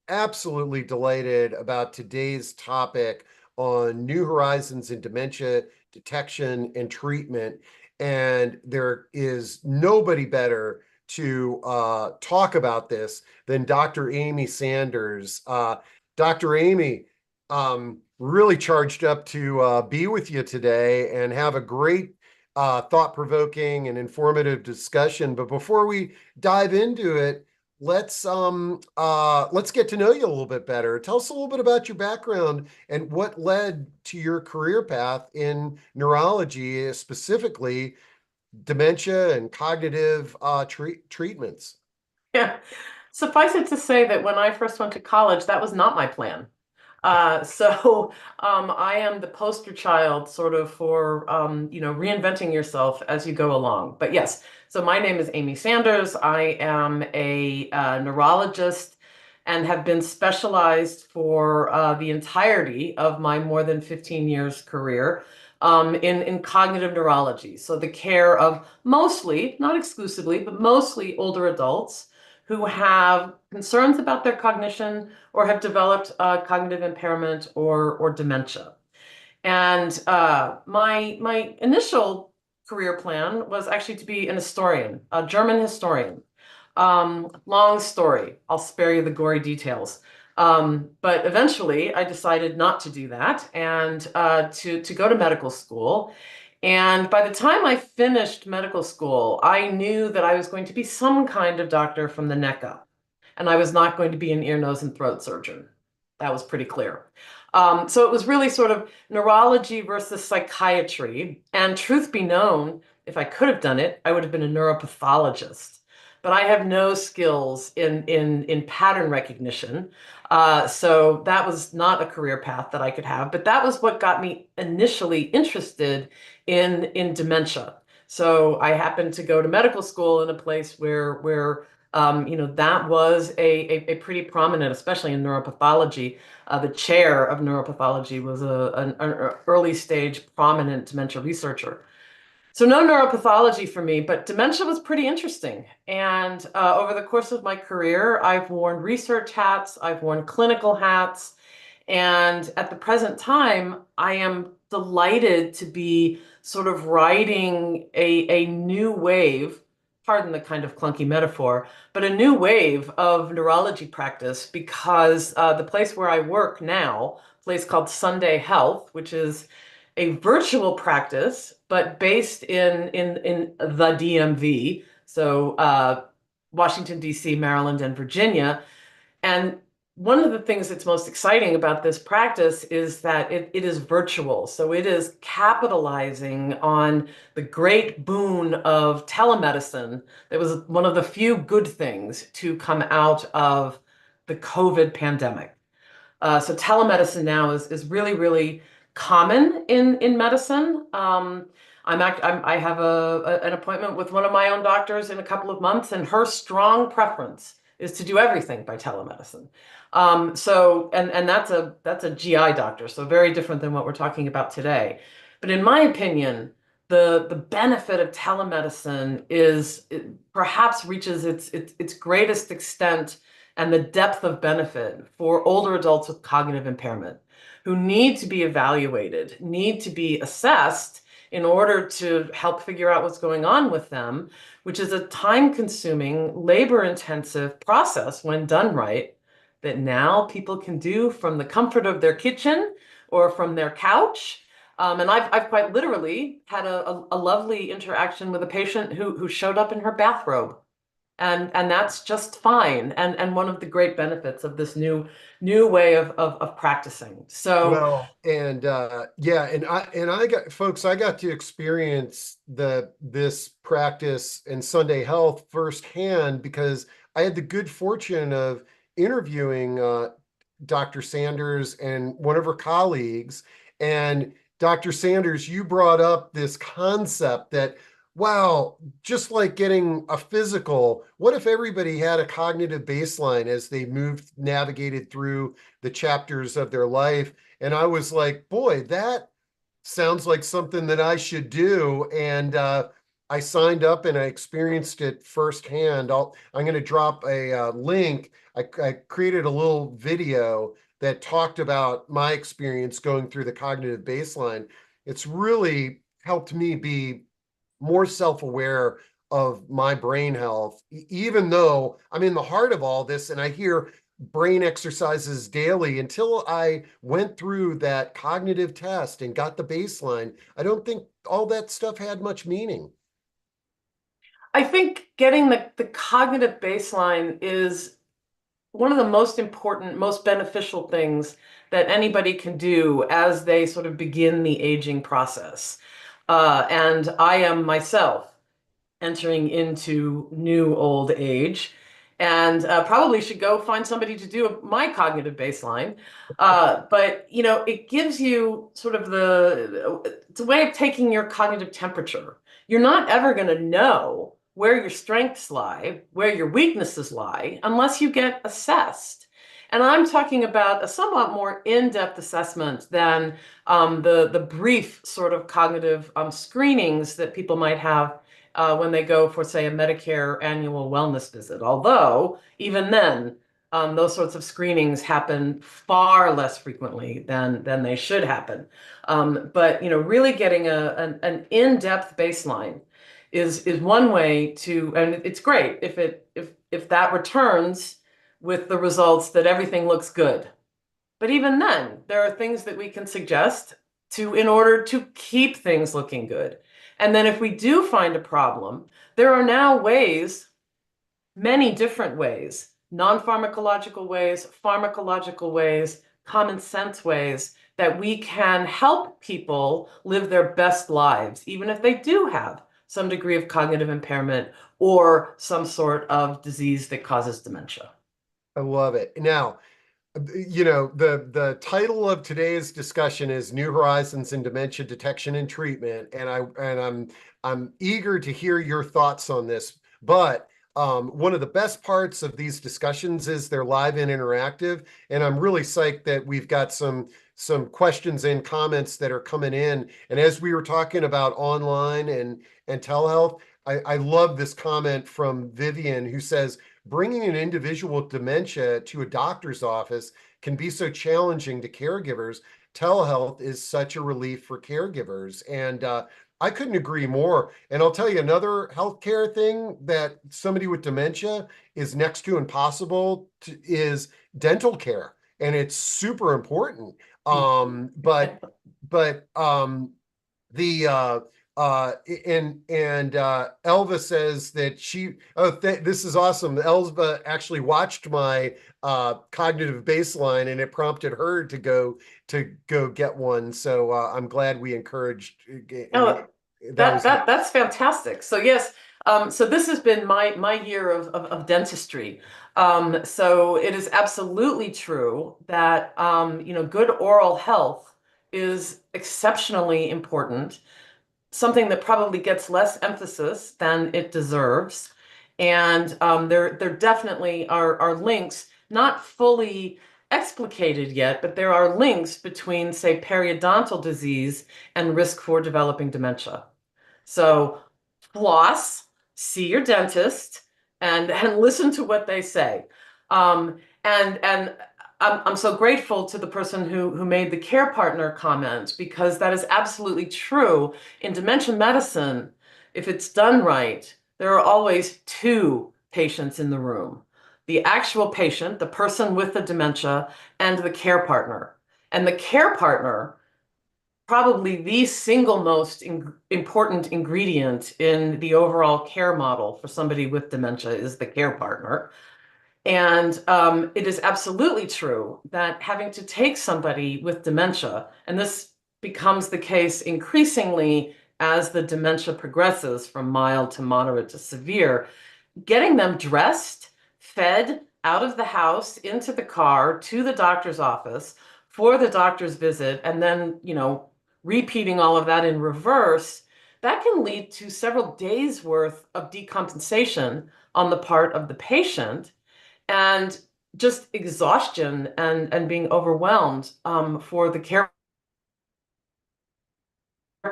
absolutely delighted about today's topic on new horizons in dementia detection and treatment. And there is nobody better to talk about this than Dr. Amy Sanders. Dr. Amy, really charged up to be with you today and have a great thought-provoking and informative discussion. But before we dive into it, let's get to know you a little bit better. Tell us a little bit about your background and what led to your career path in neurology, specifically dementia and cognitive treatments. Yeah. Suffice it to say that when I first went to college, that was not my plan. I am the poster child sort of for, reinventing yourself as you go along. But yes, so my name is Amy Sanders. I am a neurologist and have been specialized for the entirety of my more than 15 years career in cognitive neurology. So the care of mostly, not exclusively, but mostly older adults who have concerns about their cognition or have developed cognitive impairment or dementia. And my initial career plan was actually to be an historian, a German historian. Long story. I'll spare you the gory details. But eventually, I decided not to do that and to go to medical school. And by the time I finished medical school, I knew that I was going to be some kind of doctor from the neck up, and I was not going to be an ear, nose, and throat surgeon. That was pretty clear. So it was really sort of neurology versus psychiatry. And truth be known, if I could have done it, I would have been a neuropathologist. But I have no skills in pattern recognition. So that was not a career path that I could have. But that was what got me initially interested in dementia. So I happened to go to medical school in a place where that was a pretty prominent, especially in neuropathology. The chair of neuropathology was an early stage prominent dementia researcher. So no neuropathology for me, but dementia was pretty interesting. And over the course of my career, I've worn research hats, I've worn clinical hats, and at the present time, I am delighted to be sort of riding a new wave, pardon the kind of clunky metaphor, but a new wave of neurology practice because the place where I work now, a place called Sunday Health, which is a virtual practice, but based in the DMV, so Washington, D.C., Maryland, and Virginia. And one of the things that's most exciting about this practice is that it is virtual. So it is capitalizing on the great boon of telemedicine. That was one of the few good things to come out of the COVID pandemic. So telemedicine now is really, really common in medicine. I have an appointment with one of my own doctors in a couple of months, and her strong preference is to do everything by telemedicine. And that's a GI doctor, so very different than what we're talking about today. But in my opinion, the benefit of telemedicine perhaps reaches its greatest extent and the depth of benefit for older adults with cognitive impairment who need to be evaluated, need to be assessed in order to help figure out what's going on with them, which is a time-consuming, labor-intensive process when done right, that now people can do from the comfort of their kitchen or from their couch. And I've quite literally had a lovely interaction with a patient who showed up in her bathrobe. And that's just fine. And one of the great benefits of this new way of practicing. So Well, and yeah, and I got folks, I got to experience this practice in Sunday Health firsthand because I had the good fortune of interviewing Dr. Sanders and one of her colleagues. And Dr. Sanders, you brought up this concept that, wow, just like getting a physical, what if everybody had a cognitive baseline as they navigated through the chapters of their life? And I was like, boy, that sounds like something that I should do. And I signed up and I experienced it firsthand. I'm going to drop a link I created a little video that talked about my experience going through the cognitive baseline. It's really helped me be more self-aware of my brain health, even though I'm in the heart of all this and I hear brain exercises daily. Until I went through that cognitive test and got the baseline, I don't think all that stuff had much meaning. I think getting the cognitive baseline is one of the most important, most beneficial things that anybody can do as they sort of begin the aging process. And I am myself entering into new old age and probably should go find somebody to do my cognitive baseline. But you know, it gives you sort of it's a way of taking your cognitive temperature. You're not ever going to know where your strengths lie, where your weaknesses lie, unless you get assessed. And I'm talking about a somewhat more in-depth assessment than the brief sort of cognitive screenings that people might have when they go for, say, a Medicare annual wellness visit. Although, even then, those sorts of screenings happen far less frequently than they should happen. But you know, really getting an in-depth baseline is one way to, and it's great if that returns with the results that everything looks good. But even then, there are things that we can suggest in order to keep things looking good. And then if we do find a problem, there are now ways, many different ways, non-pharmacological ways, pharmacological ways, common sense ways that we can help people live their best lives, even if they do have some degree of cognitive impairment or some sort of disease that causes dementia. I love it. Now, the title of today's discussion is New Horizons in Dementia Detection and Treatment, and I'm eager to hear your thoughts on this. But one of the best parts of these discussions is they're live and interactive, and I'm really psyched that we've got some questions and comments that are coming in. And as we were talking about online and telehealth, I love this comment from Vivian, who says, bringing an individual with dementia to a doctor's office can be so challenging to caregivers. Telehealth is such a relief for caregivers. And I couldn't agree more. And I'll tell you another healthcare thing that somebody with dementia is next to impossible is dental care. And it's super important. But but the Elva says that this is awesome. Elva actually watched my cognitive baseline and it prompted her to go get one. So I'm glad we encouraged, and Oh, that was that's fantastic. So yes, so this has been my year of dentistry. So it is absolutely true that you know, good oral health is exceptionally important, something that probably gets less emphasis than it deserves. And there definitely are links, not fully explicated yet, but there are links between, say, periodontal disease and risk for developing dementia. So floss, see your dentist, and listen to what they say. And I'm so grateful to the person who made the care partner comment, because that is absolutely true. In dementia medicine, if it's done right, there are always two patients in the room. The actual patient, the person with the dementia, and the care partner. And the care partner, probably the single most important ingredient in the overall care model for somebody with dementia, is the care partner. And it is absolutely true that having to take somebody with dementia, and this becomes the case increasingly as the dementia progresses from mild to moderate to severe, getting them dressed, fed out of the house into the car to the doctor's office for the doctor's visit, and then, you know, repeating all of that in reverse, that can lead to several days worth of decompensation on the part of the patient and just exhaustion and being overwhelmed for the care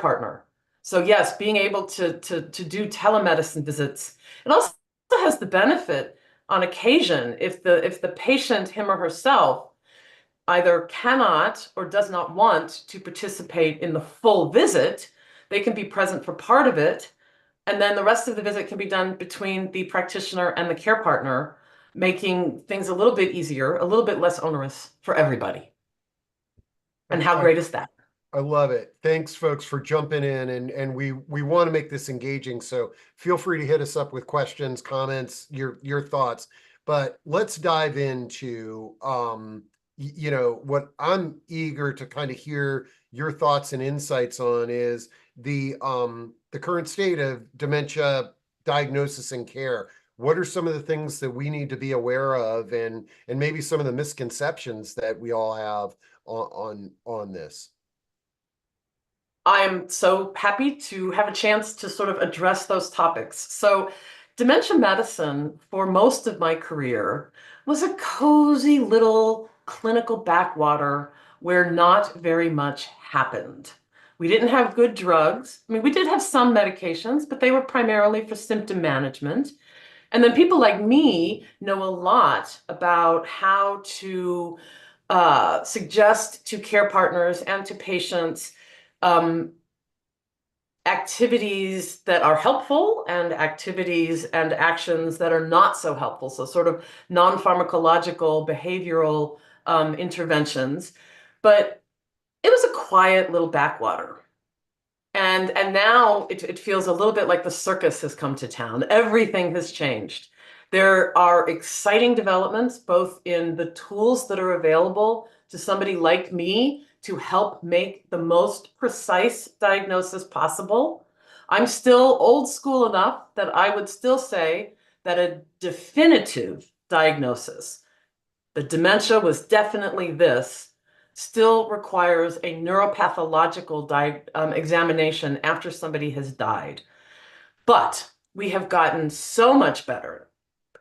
partner. So yes, being able to do telemedicine visits, it also has the benefit on occasion, if the patient, him or herself, either cannot or does not want to participate in the full visit, they can be present for part of it, and then the rest of the visit can be done between the practitioner and the care partner, making things a little bit easier, a little bit less onerous for everybody. I, And how I great is that? I love it. Thanks, folks, for jumping in, and we want to make this engaging. So feel free to hit us up with questions, comments, your thoughts. But let's dive into what I'm eager to kind of hear your thoughts and insights on is the current state of dementia diagnosis and care. What are some of the things that we need to be aware of, and maybe some of the misconceptions that we all have on this? I'm so happy to have a chance to sort of address those topics. So, dementia medicine for most of my career was a cozy little clinical backwater where not very much happened. We didn't have good drugs. I mean, we did have some medications, but they were primarily for symptom management. And then people like me know a lot about how to suggest to care partners and to patients um, activities that are helpful and activities and actions that are not so helpful. So sort of non-pharmacological behavioral interventions. But it was a quiet little backwater. And now it feels a little bit like the circus has come to town. Everything has changed. There are exciting developments, both in the tools that are available to somebody like me to help make the most precise diagnosis possible. I'm still old school enough that I would still say that a definitive diagnosis, the dementia was definitely this, still requires a neuropathological examination after somebody has died. But we have gotten so much better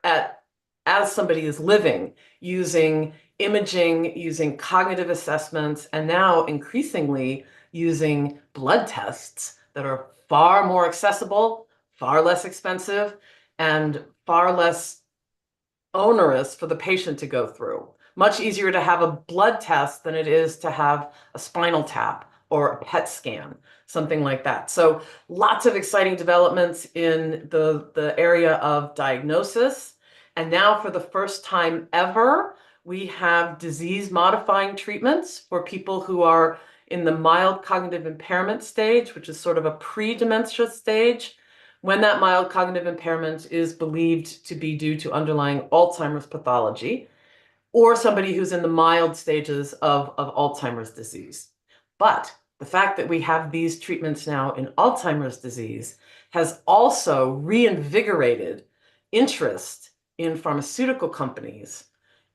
at, as somebody is living, using imaging, using cognitive assessments, and now increasingly using blood tests that are far more accessible, far less expensive, and far less onerous for the patient to go through. Much easier to have a blood test than it is to have a spinal tap or a PET scan, something like that. So lots of exciting developments in the area of diagnosis. And now for the first time ever, we have disease-modifying treatments for people who are in the mild cognitive impairment stage, which is sort of a pre-dementia stage, when that mild cognitive impairment is believed to be due to underlying Alzheimer's pathology, or somebody who's in the mild stages of Alzheimer's disease. But the fact that we have these treatments now in Alzheimer's disease has also reinvigorated interest in pharmaceutical companies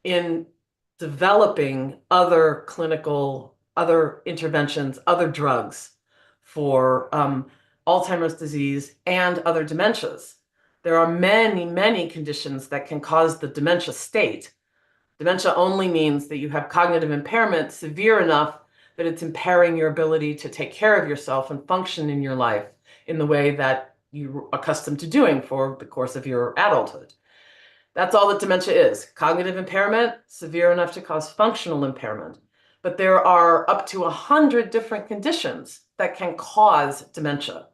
in developing other clinical, other interventions, other drugs for Alzheimer's disease and other dementias. There are many, many conditions that can cause the dementia state. Dementia only means that you have cognitive impairment severe enough that it's impairing your ability to take care of yourself and function in your life in the way that you're accustomed to doing for the course of your adulthood. That's all that dementia is. Cognitive impairment, severe enough to cause functional impairment. But there are up to 100 different conditions that can cause dementia.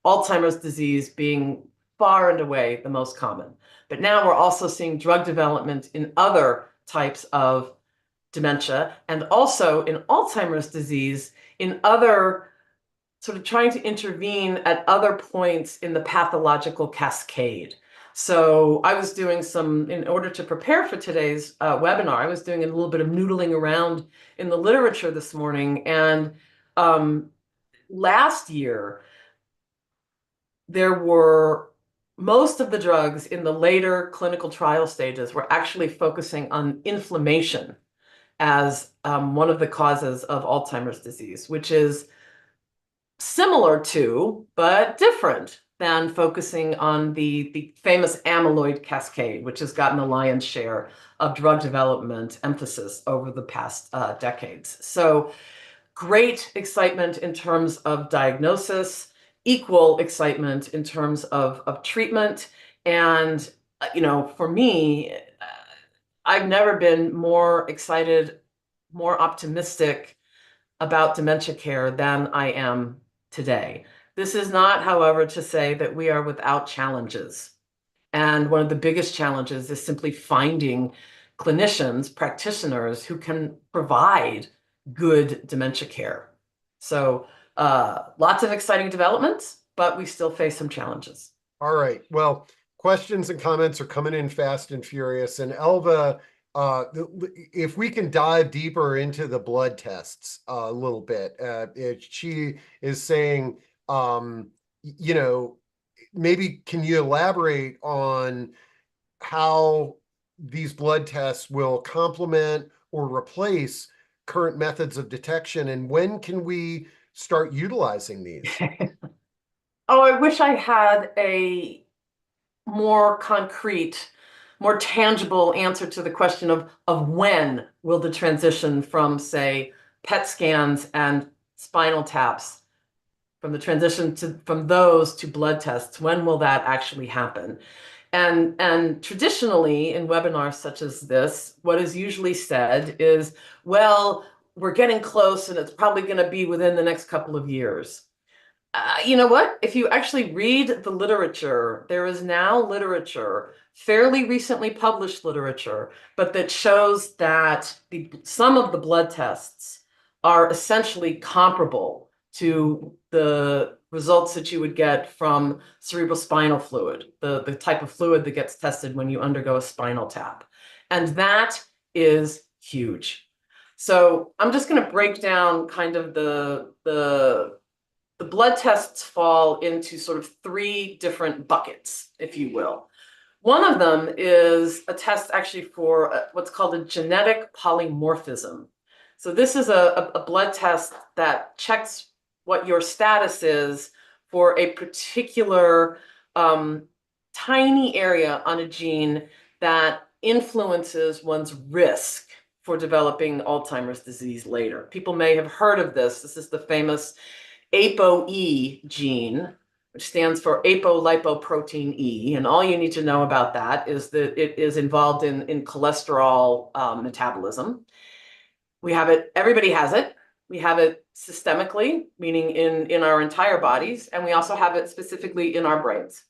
Alzheimer's disease being far and away the most common. But now we're also seeing drug development in other types of dementia, and also in Alzheimer's disease in other, sort of trying to intervene at other points in the pathological cascade. So I was doing some, in order to prepare for today's webinar, I was doing a little bit of noodling around in the literature this morning. And last year, there were most of the drugs in the later clinical trial stages were actually focusing on inflammation as one of the causes of Alzheimer's disease, which is similar to, but different than focusing on the famous amyloid cascade, which has gotten the lion's share of drug development emphasis over the past decades. So great excitement in terms of diagnosis, equal excitement in terms of treatment, and For me, I've never been more excited, more optimistic about dementia care than I am today. This is not, however, to say that we are without challenges. And one of the biggest challenges is simply finding clinicians, practitioners who can provide good dementia care. So, lots of exciting developments, but we still face some challenges. All right. Well, questions and comments are coming in fast and furious. And Elva, if we can dive deeper into the blood tests a little bit, she is saying, you know, maybe can you elaborate on how these blood tests will complement or replace current methods of detection, and when can we start utilizing these? Oh, I wish I had a more concrete, more tangible answer to the question of when will the transition from, say, PET scans and spinal taps, from the transition from those to blood tests, when will that actually happen? And traditionally in webinars such as this, what is usually said is, well, we're getting close and it's probably going to be within the next couple of years. You know what? If you actually read the literature, there is now literature, fairly recently published literature, but that shows that some of the blood tests are essentially comparable to the results that you would get from cerebrospinal fluid, the type of fluid that gets tested when you undergo a spinal tap. And that is huge. So I'm just going to break down kind of the blood tests fall into sort of three different buckets, if you will. One of them is a test actually for what's called a genetic polymorphism. So this is a blood test that checks what your status is for a particular tiny area on a gene that influences one's risk for developing Alzheimer's disease later. People may have heard of this. This is the famous ApoE gene, which stands for apolipoprotein E. And all you need to know about that is that it is involved in cholesterol metabolism. We have it, everybody has it. We have it systemically, meaning in our entire bodies, and we also have it specifically in our brains.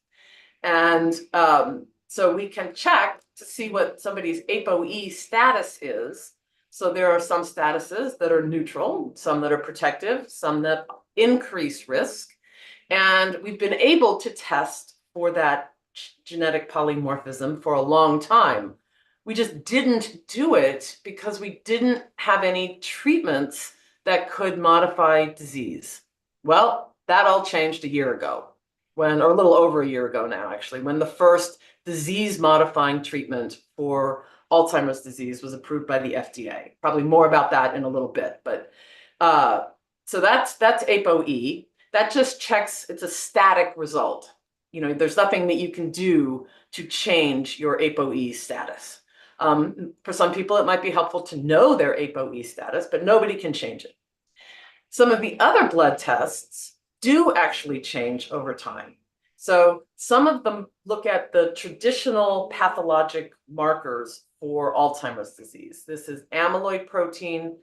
And so we can check to see what somebody's ApoE status is. So there are some statuses that are neutral, some that are protective, some that increase risk. And we've been able to test for that genetic polymorphism for a long time. We just didn't do it because we didn't have any treatments that could modify disease. Well, that all changed a year ago, or a little over a year ago now, actually, when the first disease-modifying treatment for Alzheimer's disease was approved by the FDA. Probably more about that in a little bit, but so that's ApoE. That just checks, it's a static result. There's nothing that you can do to change your ApoE status. For some people, it might be helpful to know their ApoE status, but nobody can change it. Some of the other blood tests do actually change over time. So some of them look at the traditional pathologic markers for Alzheimer's disease. This is amyloid protein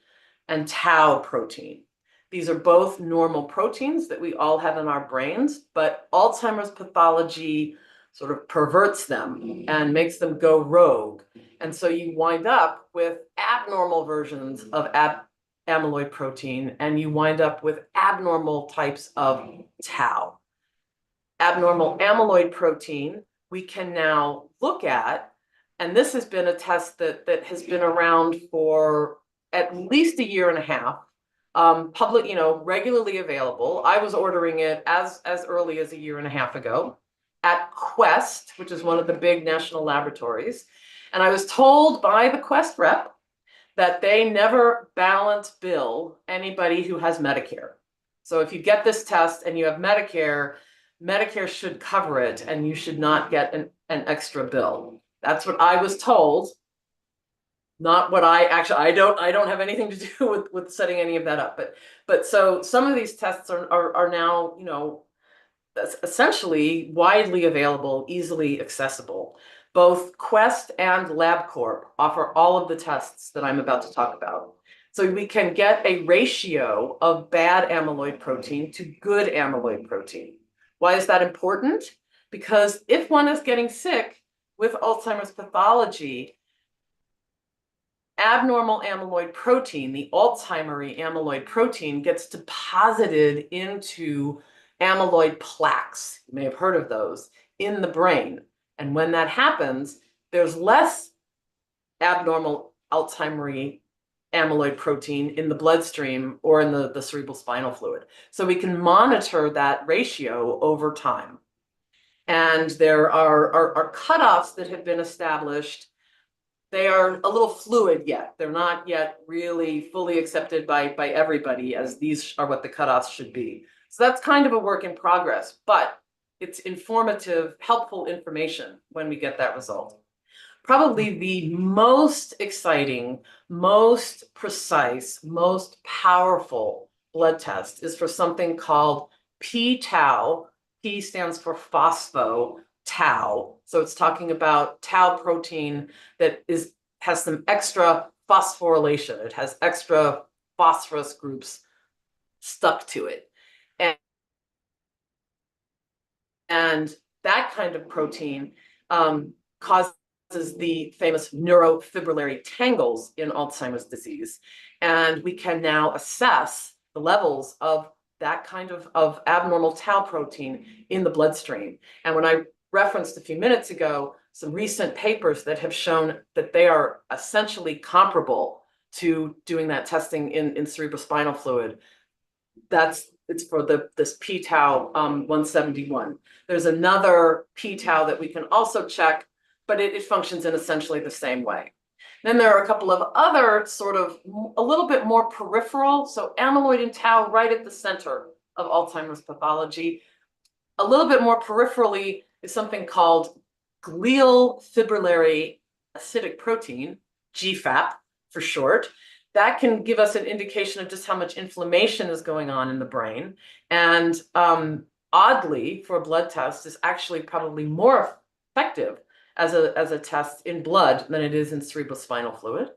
and tau protein. These are both normal proteins that we all have in our brains, but Alzheimer's pathology sort of perverts them and makes them go rogue. And so you wind up with abnormal versions of amyloid protein, and you wind up with abnormal types of tau. Abnormal amyloid protein we can now look at, and this has been a test that has been around for at least a year and a half, public, regularly available. I was ordering it as early as a year and a half ago at Quest, which is one of the big national laboratories. And I was told by the Quest rep that they never balance bill anybody who has Medicare. So if you get this test and you have Medicare, Medicare should cover it and you should not get an extra bill. That's what I was told. Not what I don't have anything to do with setting any of that up. But so some of these tests are now, essentially widely available, easily accessible. Both Quest and LabCorp offer all of the tests that I'm about to talk about. So we can get a ratio of bad amyloid protein to good amyloid protein. Why is that important? Because if one is getting sick with Alzheimer's pathology, abnormal amyloid protein, the Alzheimer amyloid protein, gets deposited into amyloid plaques. You may have heard of those in the brain. And when that happens, there's less abnormal Alzheimer amyloid protein in the bloodstream or in the cerebral spinal fluid. So we can monitor that ratio over time. And there are cutoffs that have been established. They are a little fluid yet. They're not yet really fully accepted by everybody, as these are what the cutoffs should be. So that's kind of a work in progress, but it's informative, helpful information when we get that result. Probably the most exciting, most precise, most powerful blood test is for something called p-tau. P stands for phospho-tau. So it's talking about tau protein that has some extra phosphorylation. It has extra phosphorus groups stuck to it. And that kind of protein causes the famous neurofibrillary tangles in Alzheimer's disease. And we can now assess the levels of that kind of abnormal tau protein in the bloodstream. And when I referenced a few minutes ago some recent papers that have shown that they are essentially comparable to doing that testing in cerebrospinal fluid, it's for this p-tau 171. There's another p-tau that we can also check, but it functions in essentially the same way. Then there are a couple of other sort of a little bit more peripheral. So amyloid and tau right at the center of Alzheimer's pathology. A little bit more peripherally is something called glial fibrillary acidic protein, GFAP for short. That can give us an indication of just how much inflammation is going on in the brain. And oddly, for a blood test, is actually probably more effective as a test in blood than it is in cerebrospinal fluid.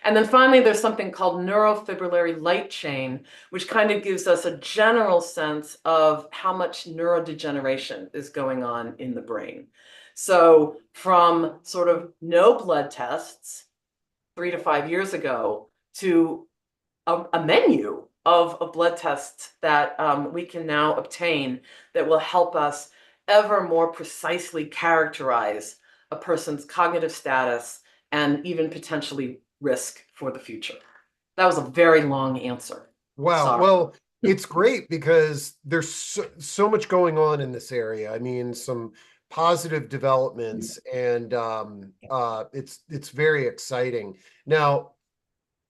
And then finally, there's something called neurofibrillary light chain, which kind of gives us a general sense of how much neurodegeneration is going on in the brain. So from sort of no blood tests 3 to 5 years ago to a menu of blood tests that we can now obtain that will help us ever more precisely characterize a person's cognitive status and even potentially risk for the future. That was a very long answer. Wow. Sorry. Well, it's great because there's so much going on in this area. I mean, some positive developments, and it's very exciting. Now,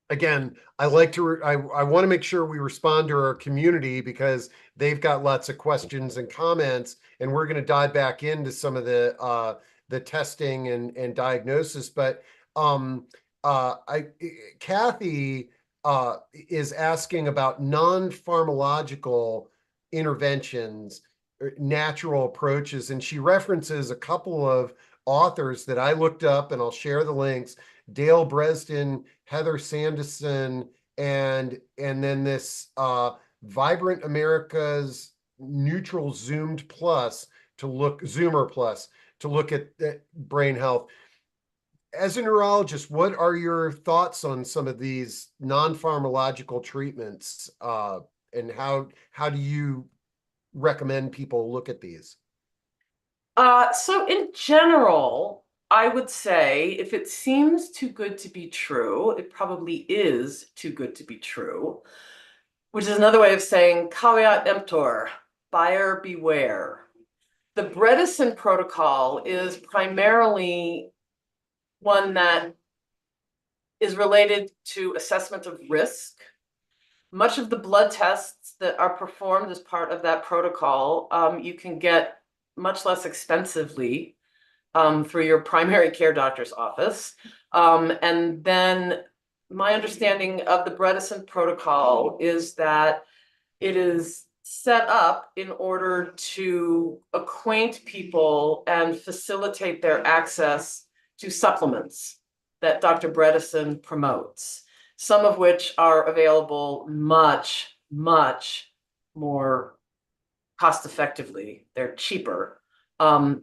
again, I want to make sure we respond to our community because they've got lots of questions and comments, and we're going to dive back into some of the testing and diagnosis. But Kathy is asking about non-pharmacological interventions, natural approaches, and she references a couple of authors that I looked up, and I'll share the links. Dale Bresden, Heather Sanderson, and then this Vibrant America's Neutral Zoomer Plus to look at brain health. As a neurologist, what are your thoughts on some of these non-pharmacological treatments, and how do you recommend people look at these? So in general, I would say if it seems too good to be true, it probably is too good to be true, which is another way of saying caveat emptor, buyer beware. The Bredesen protocol is primarily one that is related to assessment of risk. Much of the blood tests that are performed as part of that protocol, you can get much less expensively through your primary care doctor's office. And then my understanding of the Bredesen protocol is that it is set up in order to acquaint people and facilitate their access to supplements that Dr. Bredesen promotes, some of which are available much, much more cost effectively. They're cheaper on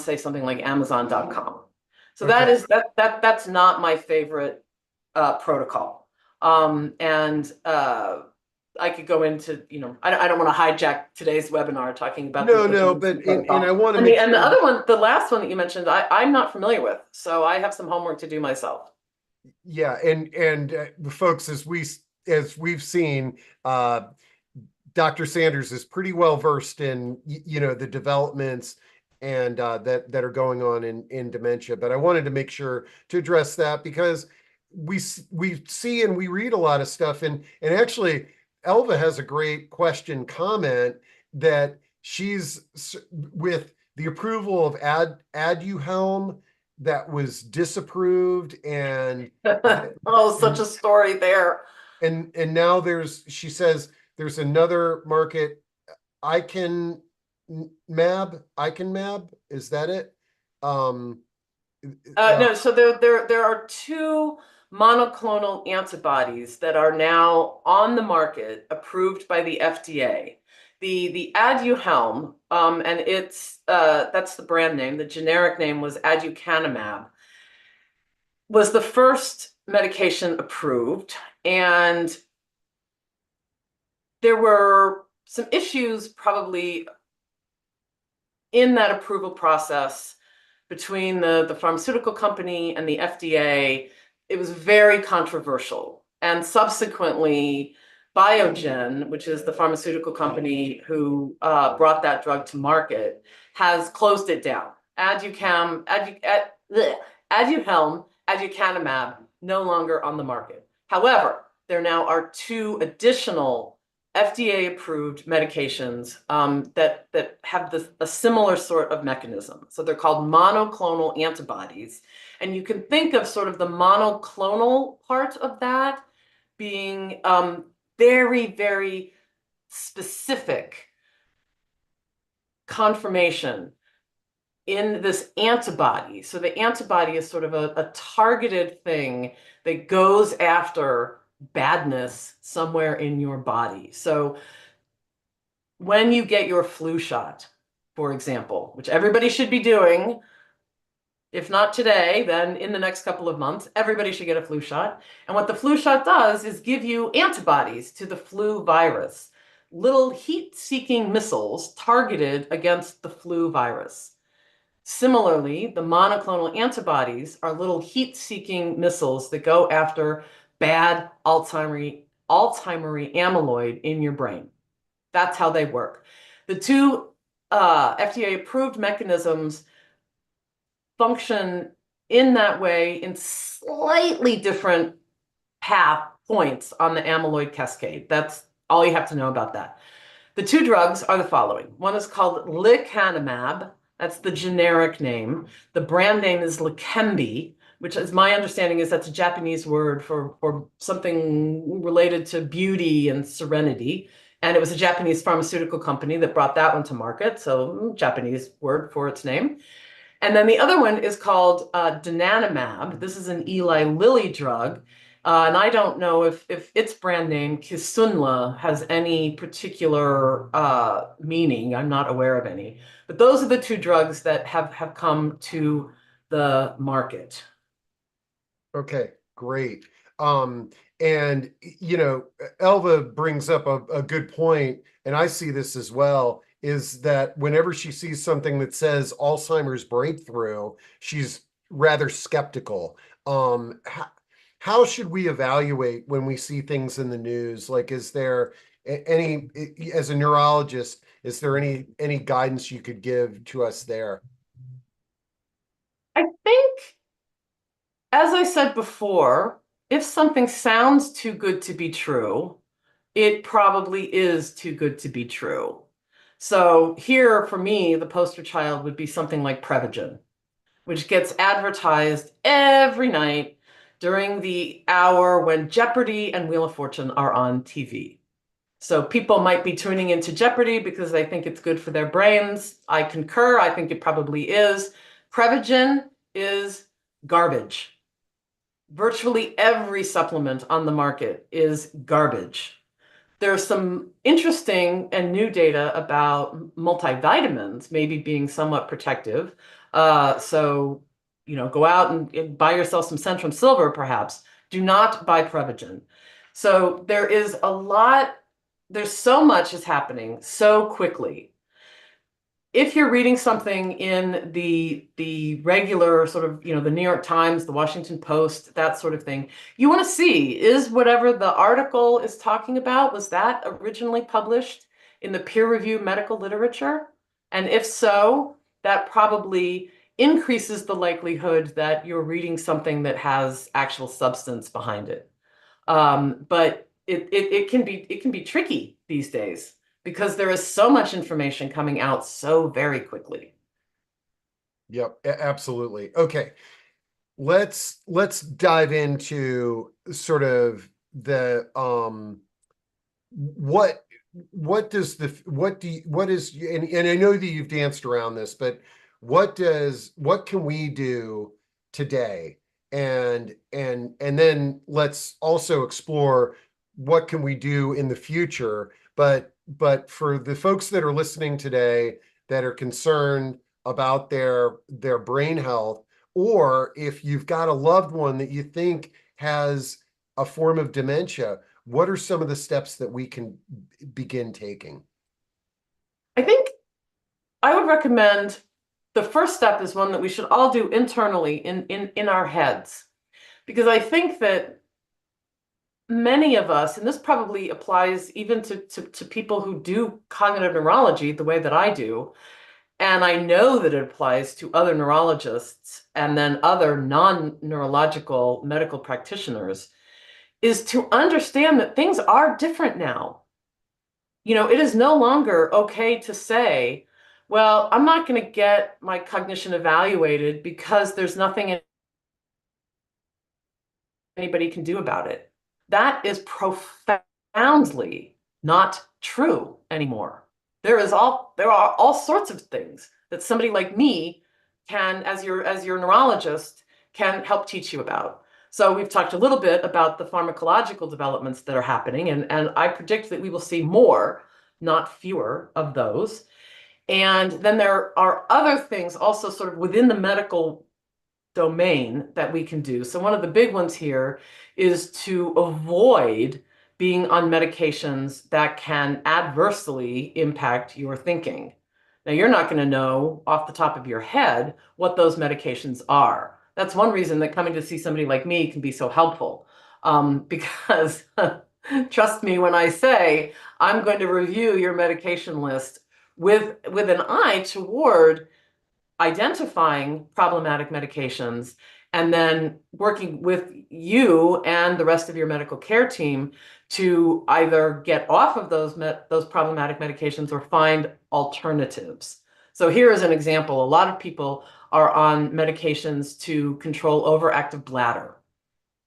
say something like Amazon.com. So Okay. that's not my favorite protocol. And I could go into, I don't want to hijack today's webinar talking about No, the no, Dementia but and protocol. I want to And make the sure other one, the last one that you mentioned, I'm not familiar with, so I have some homework to do myself. yeah, and folks, as we've seen, Dr. Sanders is pretty well versed in the developments and that are going on in dementia. But I wanted to make sure to address that because we see and we read a lot of stuff, and actually Elva has a great question comment that she's with the approval of Aduhelm that was disapproved and Oh, such a story there. and now she says there's another market, Ican Mab, is that it? um No, so there are two monoclonal antibodies that are now on the market, approved by the FDA. The Aduhelm, and it's that's the brand name. The generic name was aducanumab, was the first medication approved, and there were some issues probably in that approval process between the pharmaceutical company and the FDA. It was very controversial. And subsequently, Biogen, which is the pharmaceutical company who brought that drug to market, has closed it down. Aduhelm, aducanumab, no longer on the market. However, there now are two additional FDA-approved medications that have a similar sort of mechanism. So they're called monoclonal antibodies. And you can think of sort of the monoclonal part of that being very, very specific conformation in this antibody. So the antibody is sort of a targeted thing that goes after badness somewhere in your body. So when you get your flu shot, for example, which everybody should be doing, if not today, then in the next couple of months, everybody should get a flu shot. And what the flu shot does is give you antibodies to the flu virus, little heat-seeking missiles targeted against the flu virus. Similarly, the monoclonal antibodies are little heat-seeking missiles that go after bad Alzheimer amyloid in your brain. That's how they work. The two FDA-approved mechanisms function in that way in slightly different path points on the amyloid cascade. That's all you have to know about that. The two drugs are the following. One is called lecanemab. That's the generic name. The brand name is Leqembi, which is my understanding is that's a Japanese word for something related to beauty and serenity. And it was a Japanese pharmaceutical company that brought that one to market. So Japanese word for its name. And then the other one is called donanemab. This is an Eli Lilly drug. And I don't know if its brand name, Kisunla, has any particular meaning. I'm not aware of any. But those are the two drugs that have come to the market. Okay, great. And Elva brings up a good point, and I see this as well, is that whenever she sees something that says Alzheimer's breakthrough, she's rather skeptical. How should we evaluate when we see things in the news? Like, is there any, as a neurologist, is there any guidance you could give to us there? I think, as I said before, if something sounds too good to be true, it probably is too good to be true. So here, for me, the poster child would be something like Prevagen, which gets advertised every night during the hour when Jeopardy and Wheel of Fortune are on TV. So people might be tuning into Jeopardy because they think it's good for their brains. I concur. I think it probably is. Prevagen is garbage. Virtually every supplement on the market is garbage. There's some interesting and new data about multivitamins maybe being somewhat protective. So, go out and buy yourself some Centrum Silver, perhaps. Do not buy Prevagen. So there's so much is happening so quickly. If you're reading something in the regular sort of, the New York Times, the Washington Post, that sort of thing, you want to see, is whatever the article is talking about, was that originally published in the peer-reviewed medical literature? And if so, that probably increases the likelihood that you're reading something that has actual substance behind it. But it can be tricky these days because there is so much information coming out so very quickly. Yep, absolutely. Okay, let's dive into sort of the what what is, and I know that you've danced around this, but what can we do today? And then let's also explore what can we do in the future. But for the folks that are listening today that are concerned about their brain health, or if you've got a loved one that you think has a form of dementia, what are some of the steps that we can begin taking? I think I would recommend the first step is one that we should all do internally in our heads. Because I think that many of us, and this probably applies even to people who do cognitive neurology the way that I do, and I know that it applies to other neurologists and then other non-neurological medical practitioners, is to understand that things are different now. It is no longer okay to say, well, I'm not going to get my cognition evaluated because there's nothing anybody can do about it. That is profoundly not true anymore. There are all sorts of things that somebody like me can, as your neurologist, can help teach you about. So we've talked a little bit about the pharmacological developments that are happening, and I predict that we will see more, not fewer, of those. And then there are other things also sort of within the medical domain that we can do. So one of the big ones here is to avoid being on medications that can adversely impact your thinking. Now, you're not going to know off the top of your head what those medications are. That's one reason that coming to see somebody like me can be so helpful. Because trust me when I say I'm going to review your medication list with an eye toward identifying problematic medications and then working with you and the rest of your medical care team to either get off of those problematic medications or find alternatives. So here is an example. A lot of people are on medications to control overactive bladder,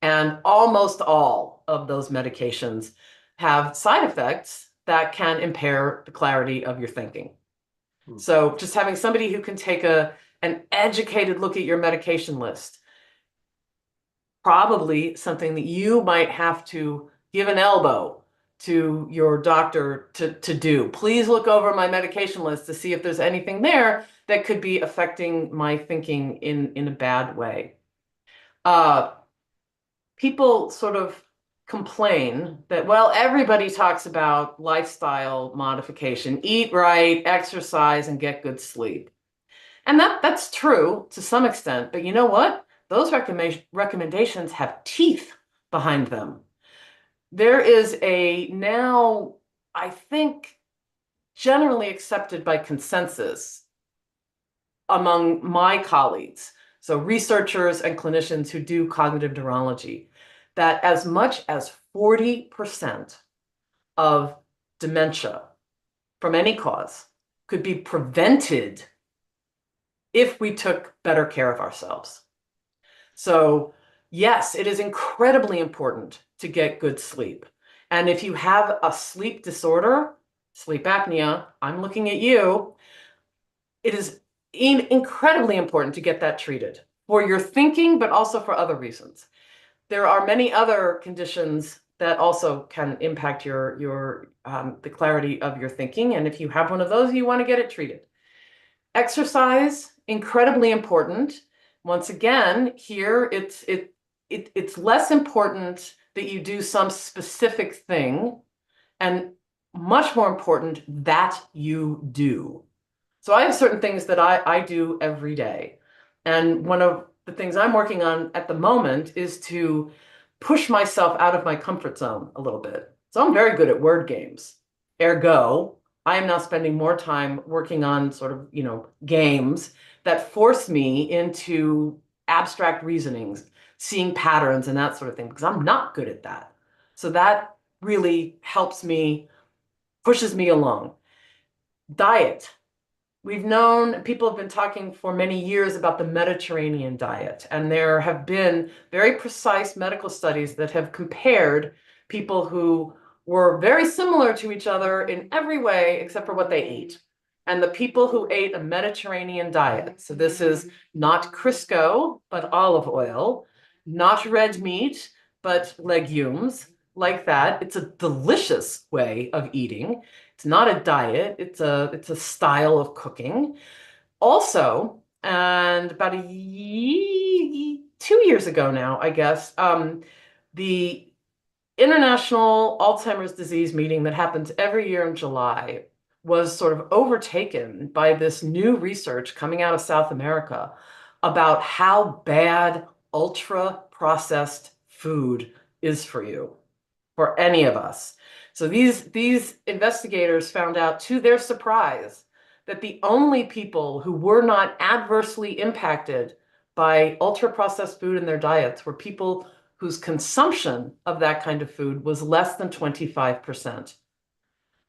and almost all of those medications have side effects that can impair the clarity of your thinking. Hmm. So just having somebody who can take an educated look at your medication list, probably something that you might have to give an elbow to your doctor to do. Please look over my medication list to see if there's anything there that could be affecting my thinking in a bad way. Uh, People sort of complain that, well, everybody talks about lifestyle modification, eat right, exercise, and get good sleep. And that's true to some extent, but you know what? Those recommendations have teeth behind them. There is a now, I think, generally accepted by consensus among my colleagues, so researchers and clinicians who do cognitive neurology, that as much as 40% of dementia from any cause could be prevented if we took better care of ourselves. So, yes, it is incredibly important to get good sleep. And if you have a sleep disorder, sleep apnea, I'm looking at you, it is incredibly important to get that treated for your thinking, but also for other reasons. There are many other conditions that also can impact the clarity of your thinking. And if you have one of those, you want to get it treated. Exercise, incredibly important. Once again, here it's less important that you do some specific thing, and much more important that you do. So I have certain things that I do every day. And one of the things I'm working on at the moment is to push myself out of my comfort zone a little bit. So I'm very good at word games. Ergo, I am now spending more time working on sort of, games that force me into abstract reasonings, seeing patterns and that sort of thing, because I'm not good at that. So that really helps me, pushes me along. Diet. We've known, people have been talking for many years about the Mediterranean diet, and there have been very precise medical studies that have compared people who were very similar to each other in every way except for what they ate. And the people who ate a Mediterranean diet, so this is not Crisco, but olive oil, not red meat, but legumes, like that. It's a delicious way of eating. It's not a diet, it's a style of cooking. Also, and about 2 years ago now, I guess, the International Alzheimer's Disease meeting that happens every year in July was sort of overtaken by this new research coming out of South America about how bad ultra processed food is for you, for any of us. So these investigators found out, to their surprise, that the only people who were not adversely impacted by ultra-processed food in their diets were people whose consumption of that kind of food was less than 25%.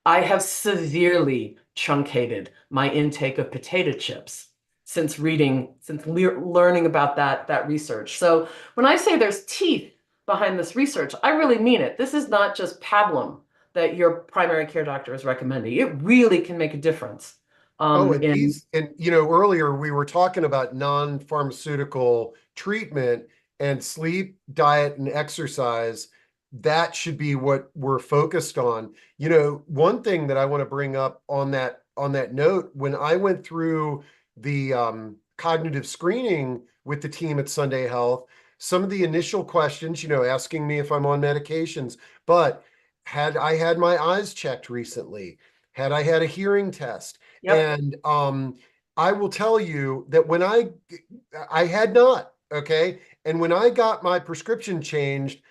I have severely truncated my intake of potato chips since learning about that research. So when I say there's teeth behind this research, I really mean it. This is not just pablum that your primary care doctor is recommending. It really can make a difference. Oh, In earlier we were talking about non-pharmaceutical treatment, and sleep, diet, and exercise. That should be what we're focused on. One thing that I want to bring up on that note, when I went through the cognitive screening with the team at Sunday Health, some of the initial questions, asking me if I'm on medications, but had I had my eyes checked recently? Had I had a hearing test? Yep. And I will tell you that when I had not, okay? And when I got my prescription changed,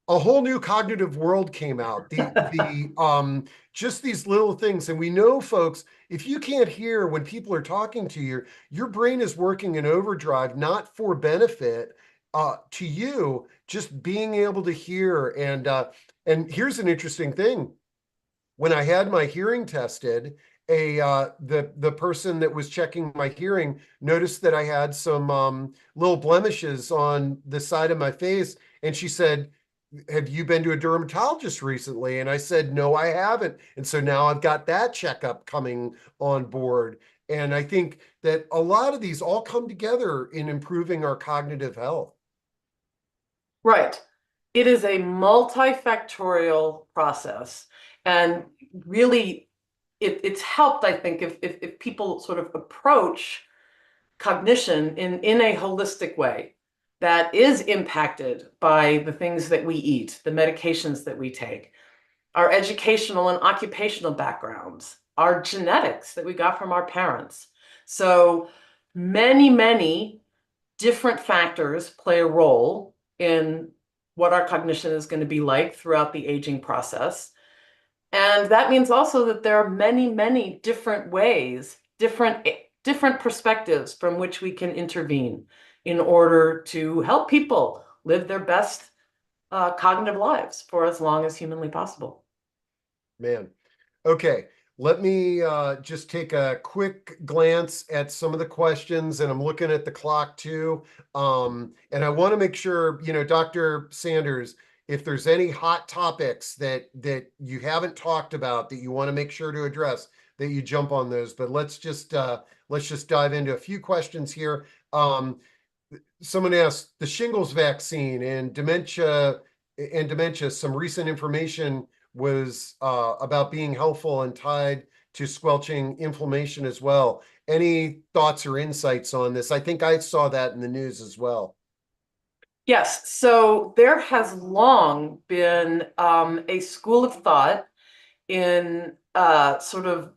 a whole new cognitive world came out. The just these little things. And we know, folks, if you can't hear when people are talking to you, your brain is working in overdrive, not for benefit to you, just being able to hear. And here's an interesting thing. When I had my hearing tested, the person that was checking my hearing noticed that I had some little blemishes on the side of my face, and she said, "Have you been to a dermatologist recently?" And I said, "No, I haven't." And so now I've got that checkup coming on board. And I think that a lot of these all come together in improving our cognitive health. Right. It is a multifactorial process. And really, it's helped, I think, if people sort of approach cognition in a holistic way that is impacted by the things that we eat, the medications that we take, our educational and occupational backgrounds, our genetics that we got from our parents. So many different factors play a role in what our cognition is going to be like throughout the aging process. And that means also that there are many different ways, different perspectives from which we can intervene in order to help people live their best cognitive lives for as long as humanly possible. Man. Okay, let me just take a quick glance at some of the questions, and I'm looking at the clock too. And I want to make sure, Dr. Sanders, if there's any hot topics that you haven't talked about that you want to make sure to address, that you jump on those. But let's just dive into a few questions here. Someone asked the shingles vaccine and dementia. Some recent information was about being helpful and tied to squelching inflammation as well. Any thoughts or insights on this? I think I saw that in the news as well. Yes, so there has long been a school of thought in sort of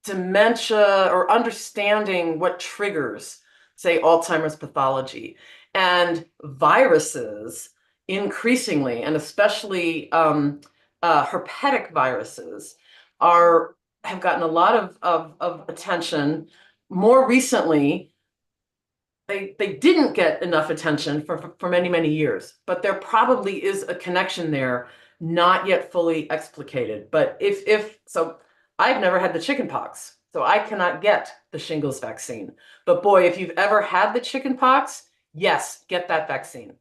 dementia or understanding what triggers, say, Alzheimer's pathology. And viruses increasingly, and especially herpetic viruses, have gotten a lot of attention. More recently, they didn't get enough attention for many, many years, but there probably is a connection there, not yet fully explicated. But if so, I've never had the chicken pox, so I cannot get the shingles vaccine. But boy, if you've ever had the chicken pox, yes, get that vaccine.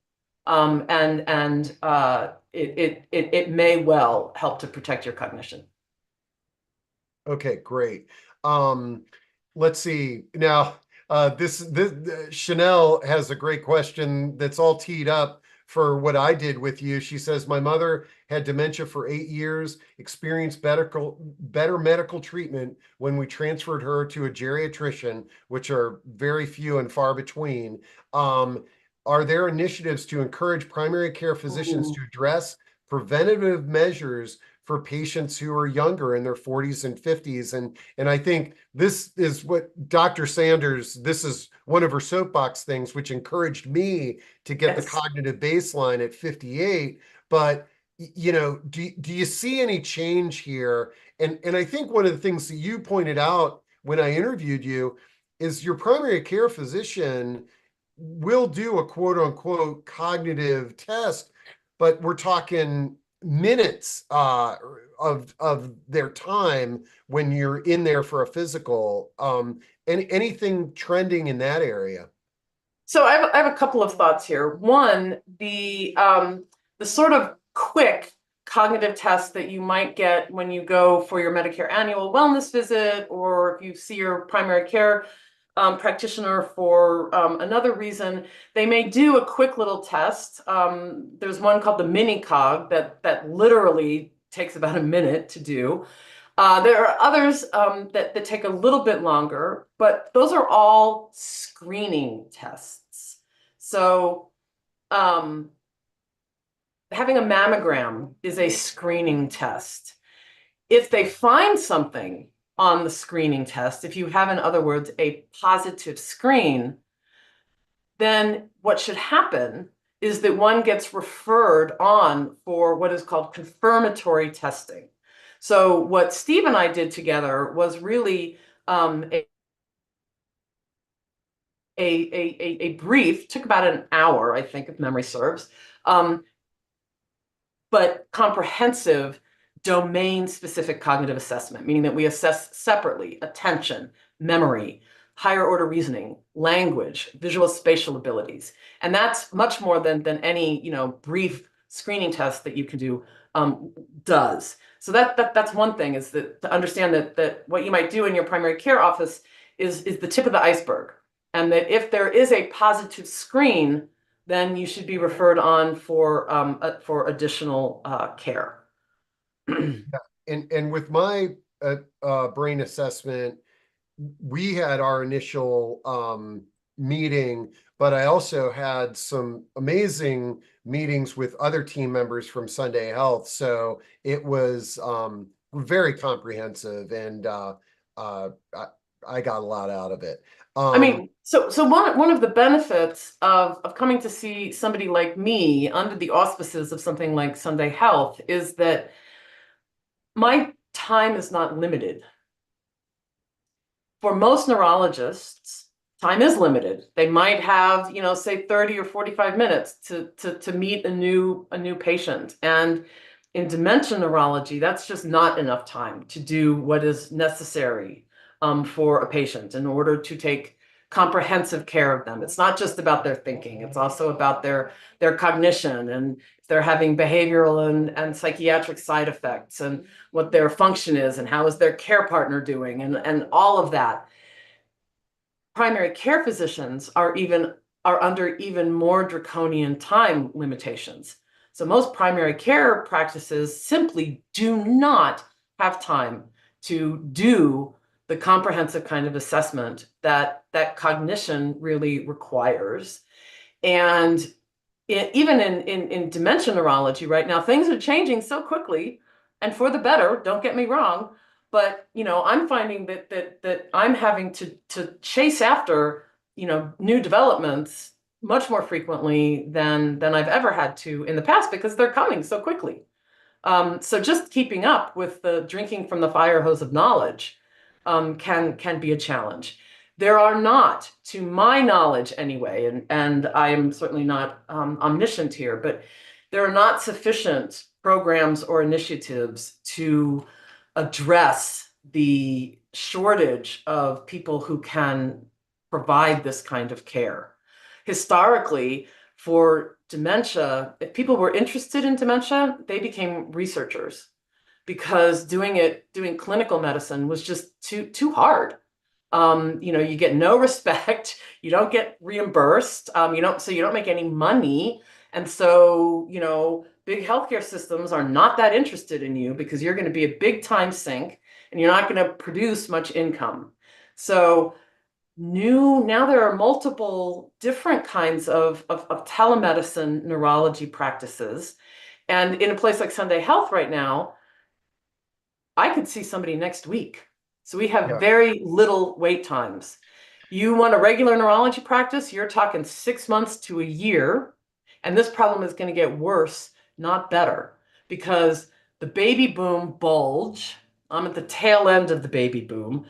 It may well help to protect your cognition. Okay, great. Um, let's see. Now, this Chanel has a great question that's all teed up for what I did with you. She says, my mother had dementia for 8 years, experienced better medical treatment when we transferred her to a geriatrician, which are very few and far between. Are there initiatives to encourage primary care physicians Ooh. to address preventative measures for patients who are younger in their 40s and 50s? And I think this is what Dr. Sanders, this is one of her soapbox things, which encouraged me to get the Yes. cognitive baseline at 58. But do you see any change here? And I think one of the things that you pointed out when I interviewed you is your primary care physician will do a quote unquote cognitive test, but we're talking minutes of their time when you're in there for a physical. Anything trending in that area? So I have a couple of thoughts here. One, the sort of quick cognitive test that you might get when you go for your Medicare annual wellness visit, or if you see your primary care practitioner for another reason, they may do a quick little test. There's one called the mini cog that literally takes about a minute to do. There are others that take a little bit longer, but those are all screening tests. So having a mammogram is a screening test. If they find something on the screening test, if you have, in other words, a positive screen, then what should happen is that one gets referred on for what is called confirmatory testing. So what Steve and I did together was really a brief, took about an hour, I think, if memory serves, but comprehensive domain-specific cognitive assessment, meaning that we assess separately attention, memory, higher order reasoning, language, visual spatial abilities. And that's much more than any brief screening test that you can do does. So that's one thing, is that to understand that what you might do in your primary care office is the tip of the iceberg. And that if there is a positive screen, then you should be referred on for additional care. And with my brain assessment, we had our initial meeting, but I also had some amazing meetings with other team members from Sunday Health. So it was very comprehensive, and I got a lot out of it. I mean, so one of the benefits of coming to see somebody like me under the auspices of something like Sunday Health is that my time is not limited. For most neurologists, time is limited. They might have, say 30 or 45 minutes to meet a new patient. And in dementia neurology, that's just not enough time to do what is necessary for a patient in order to take comprehensive care of them. It's not just about their thinking, it's also about their cognition. And if they're having behavioral and psychiatric side effects, and what their function is, and how is their care partner doing, and all of that. Primary care physicians are under even more draconian time limitations. So most primary care practices simply do not have time to do the comprehensive kind of assessment that cognition really requires. And even in dementia neurology right now, things are changing so quickly and for the better, don't get me wrong. But I'm finding that I'm having to chase after new developments much more frequently than I've ever had to in the past because they're coming so quickly. So just keeping up with the drinking from the fire hose of knowledge can be a challenge. There are not, to my knowledge anyway, and I am certainly not omniscient here, but there are not sufficient programs or initiatives to address the shortage of people who can provide this kind of care. Historically, for dementia, if people were interested in dementia, they became researchers because doing clinical medicine was just too hard. You get no respect, you don't get reimbursed, so you don't make any money. And so, big healthcare systems are not that interested in you because you're going to be a big time sink and you're not going to produce much income. So now there are multiple different kinds of telemedicine neurology practices. And in a place like Sunday Health right now, I could see somebody next week. So we have Yeah. very little wait times. You want a regular neurology practice, you're talking 6 months to a year. And this problem is going to get worse, not better, because the baby boom bulge, I'm at the tail end of the baby boom.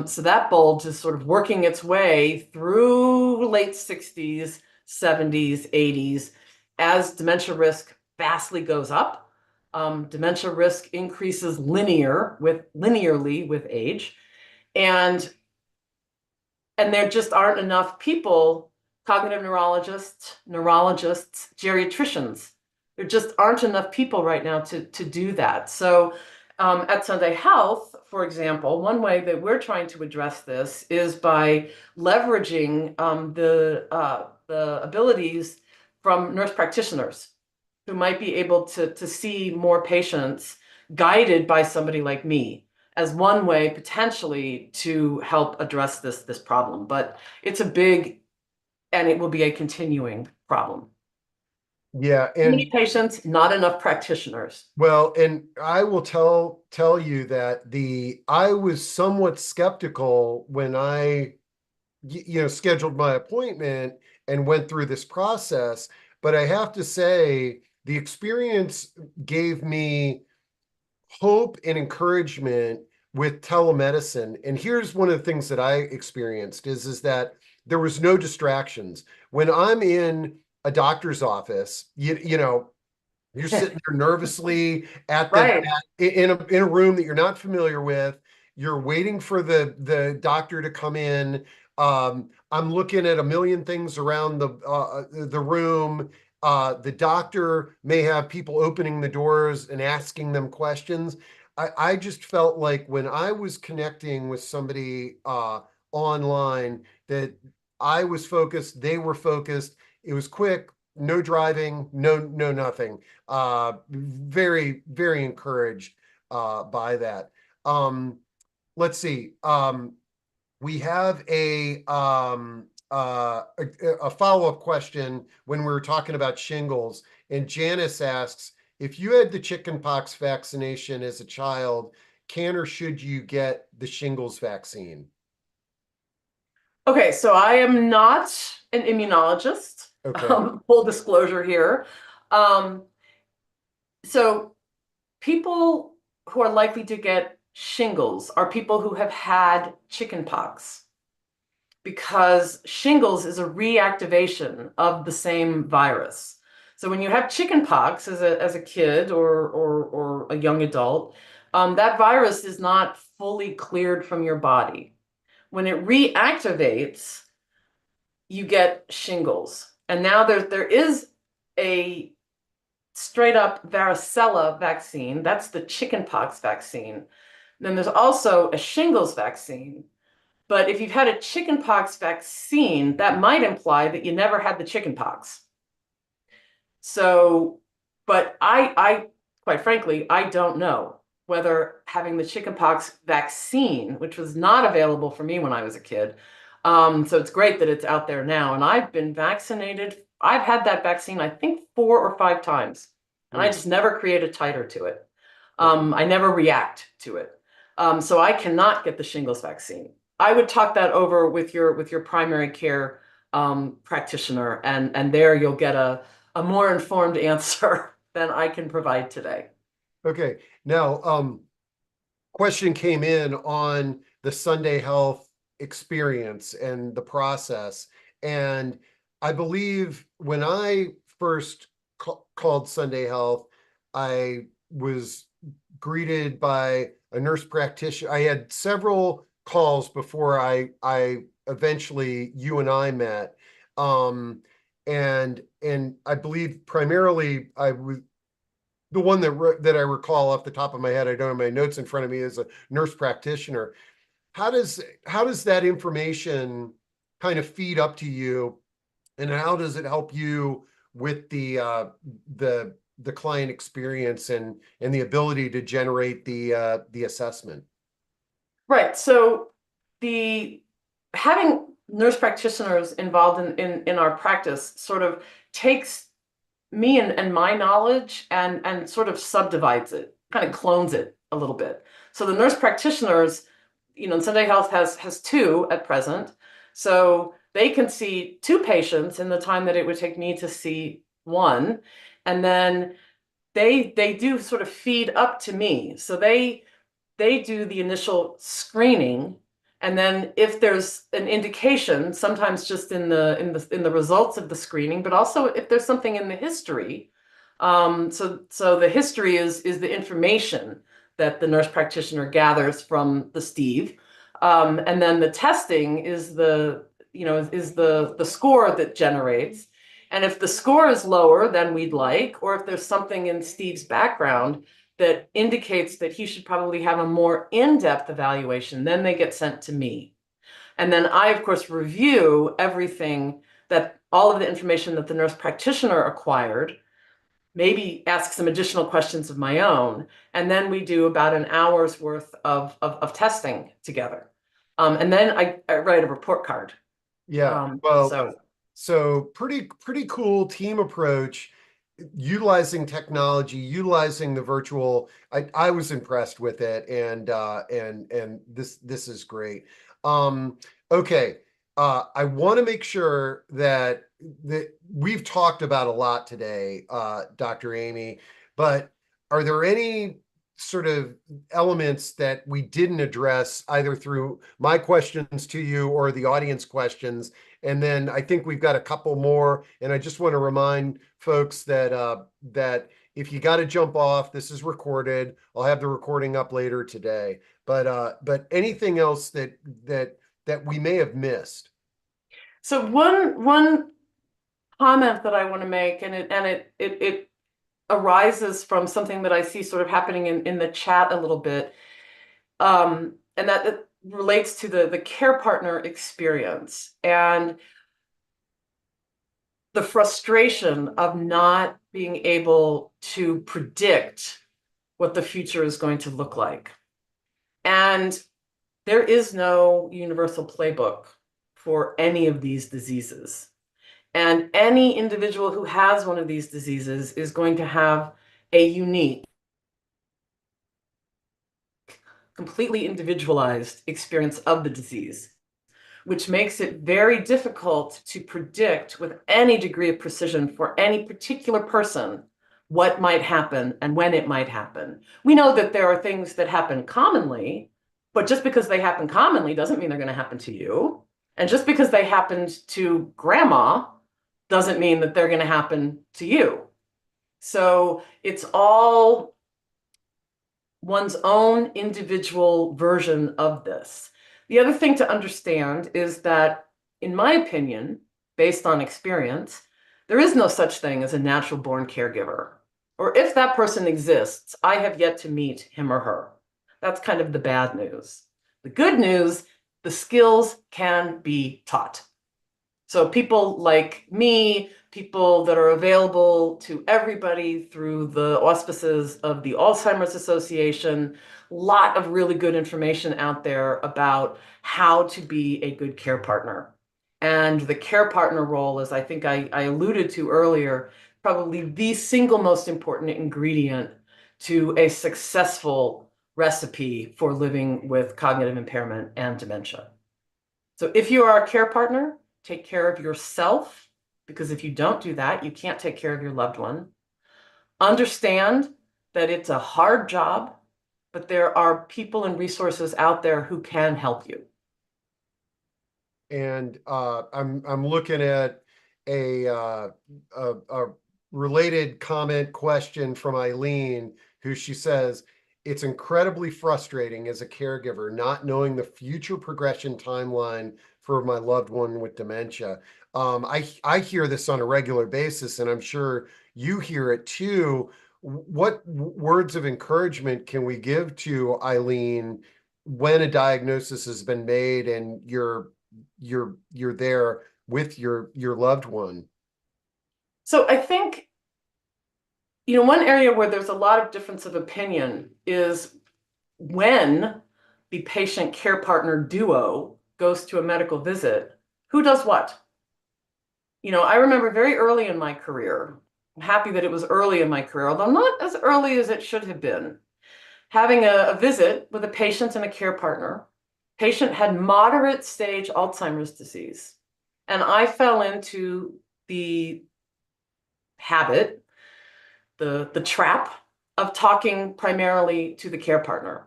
So that bulge is sort of working its way through late 60s, 70s, 80s as dementia risk vastly goes up. Dementia risk increases linearly with age, and there just aren't enough people, cognitive neurologists, geriatricians. There just aren't enough people right now to do that. So at Sunday Health, for example, one way that we're trying to address this is by leveraging the abilities from nurse practitioners who might be able to see more patients guided by somebody like me as one way potentially to help address this problem. But it's a big, and it will be a continuing problem. Yeah, Too many and patients, not enough practitioners. well, and I will tell you that the I was somewhat skeptical when I scheduled my appointment and went through this process, but I have to say the experience gave me hope and encouragement with telemedicine. And here's one of the things that I experienced is that there was no distractions. When I'm in a doctor's office, you're sitting there nervously Right. in a room that you're not familiar with. You're waiting for the doctor to come in. I'm looking at a million things around the room. The doctor may have people opening the doors and asking them questions. I just felt like when I was connecting with somebody online that I was focused, they were focused. It was quick, no driving, no nothing. Very, very encouraged by that. Um, let's see. We have a follow-up question when we were talking about shingles, and Janice asks, if you had the chickenpox vaccination as a child, can or should you get the shingles vaccine? Okay, so I am not an immunologist. Okay. Full disclosure here. Um, so people who are likely to get shingles are people who have had chickenpox, because shingles is a reactivation of the same virus. So when you have chickenpox as a kid or a young adult, that virus is not fully cleared from your body. When it reactivates, you get shingles. And now there is a straight up varicella vaccine. That's the chickenpox vaccine. Then there's also a shingles vaccine. But if you've had a chickenpox vaccine, that might imply that you never had the chickenpox. So, but I quite frankly, I don't know whether having the chickenpox vaccine, which was not available for me when I was a kid, so it's great that it's out there now. And I've been vaccinated. I've had that vaccine, I think, 4 or 5 times, and I Mm, just never create a titer to it. okay. I never react to it. So I cannot get the shingles vaccine. I would talk that over with your primary care practitioner, and there you'll get a more informed answer than I can provide today. Okay. Now, question came in on the Sunday Health experience and the process. And I believe when I first called Sunday Health, I was greeted by a nurse practitioner. I had several calls before I eventually you and I met. And I believe primarily I was the one that I recall off the top of my head. I don't have my notes in front of me, is a nurse practitioner. How does that information kind of feed up to you, and how does it help you with the client experience and the ability to generate the assessment? Right. So the having nurse practitioners involved in our practice sort of takes me and my knowledge and sort of subdivides it, kind of clones it a little bit. So the nurse practitioners, Sunday Health has two at present. So they can see two patients in the time that it would take me to see one. And then they do sort of feed up to me. So they do the initial screening, and then if there's an indication, sometimes just in the results of the screening, but also if there's something in the history. So the history is the information that the nurse practitioner gathers from the Steve, and then the testing is the score that generates. And if the score is lower than we'd like, or if there's something in Steve's background that indicates that he should probably have a more in-depth evaluation, then they get sent to me. And then I, of course, review everything, that all of the information that the nurse practitioner acquired, maybe ask some additional questions of my own, and then we do about an hour's worth of testing together. And then I write a report card. Yeah. Um, Well, so so pretty cool team approach, utilizing technology, utilizing the virtual. I was impressed with it, and this is great. Um, okay. I want to make sure that we've talked about a lot today, Dr. Amy, but are there any sort of elements that we didn't address either through my questions to you or the audience questions? And then I think we've got a couple more, and I just want to remind folks that if you got to jump off, this is recorded. I'll have the recording up later today. But anything else that we may have missed? so one comment that I want to make, and it arises from something that I see sort of happening in the chat a little bit, and that it relates to the care partner experience and the frustration of not being able to predict what the future is going to look like. And there is no universal playbook for any of these diseases. And any individual who has one of these diseases is going to have a unique, completely individualized experience of the disease, which makes it very difficult to predict with any degree of precision for any particular person what might happen and when it might happen. We know that there are things that happen commonly, but just because they happen commonly doesn't mean they're going to happen to you. And just because they happened to grandma doesn't mean that they're going to happen to you. So it's all one's own individual version of this. The other thing to understand is that, in my opinion, based on experience, there is no such thing as a natural born caregiver or if that person exists, I have yet to meet him or her. That's kind of the bad news. The good news, the skills can be taught. So people like me, people that are available to everybody through the auspices of the Alzheimer's Association, a lot of really good information out there about how to be a good care partner. And the care partner role, as I think I alluded to earlier, probably the single most important ingredient to a successful recipe for living with cognitive impairment and dementia. So if you are a care partner, take care of yourself, because if you don't do that, you can't take care of your loved one. Understand that it's a hard job, but there are people and resources out there who can help you. And I'm looking at a related comment question from Eileen, who she says, it's incredibly frustrating as a caregiver not knowing the future progression timeline for my loved one with dementia. I hear this on a regular basis, and I'm sure you hear it too. What words of encouragement can we give to Eileen when a diagnosis has been made and you're there with your loved one? So I think, you know, one area where there's a lot of difference of opinion is when the patient care partner duo goes to a medical visit, who does what? You know, I remember very early in my career, I'm happy that it was early in my career, although not as early as it should have been, having a visit with a patient and a care partner. Patient had moderate stage Alzheimer's disease. And I fell into the habit, the trap of talking primarily to the care partner